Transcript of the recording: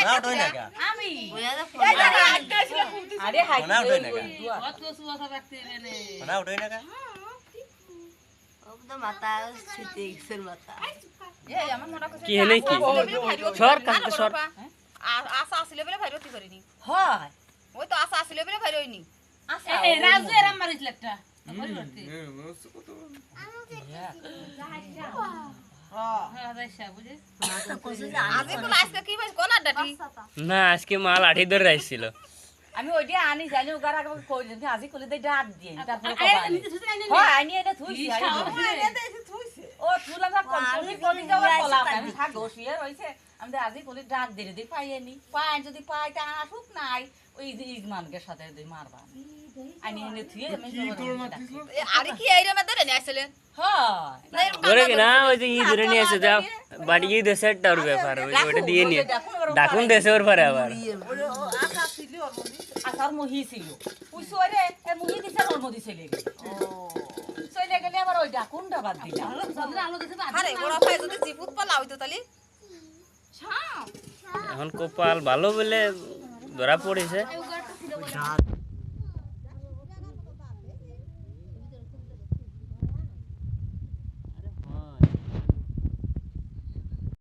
মনা উঠই না কা আমি আরে হাই মনা উঠই না কা কত সুবাসা রাখতে এনে মনা উঠই না কা ওটা মাথা ছিটে গেছে মাথা এই আমার মনে করছে কি হেনে কি সর কাছে সর আশা আসলে বলে ভাইরতি করিনি হয় ওই তো আশা আসলে বলে ভাইরইনি আচ্ছা এই রাজু এরাম মারিছিল একটা হ্যাঁ রাইসা বুঝিস আজকে কোন আজকে কি ভাই কোন আড্ডাটি না আজকে মাল আঠি ধরে আসছিল আমি ওইটা আনি জানি ওগার আগে কই দিন আজি কলি দে ডাক দিয়ে তারপরে আরে কবা নিতে সুতে আইনে হয় আনি এটা থুইছি ও তুলা না কলি কলি যাওয়ার কলা আমি থাক বসিয়ে রইছে আমি তো আজি কলি ডাক দিয়ে দি পাইনি পাই যদি পাই তা আসুক নাই ওই ইজমানকে সাথে দিই মারবা আনি এনে থুয়ে আমি আরে কি এই রে মধ্যে নে আসলে হয় ধরে কি না ওই যে ই ধরে নিয়ে এসে যাও বাড়ি গিয়ে দেশে একটা ওর ব্যাপার ওইটা দিয়ে নিয়ে ডাকুন দেশে ওর পরে আবার আসার মহি ছিল ওই সরে এ মহি দিছে ওর মধ্যে চলে গেল চলে গেলে আবার ওই ডাকুনটা বাদ দিলাম সদরে আলো দিতে পারে আরে বড় ভাই যদি জিপুত পালা হইতো তালি এখন কপাল ভালো বলে ধরা পড়েছে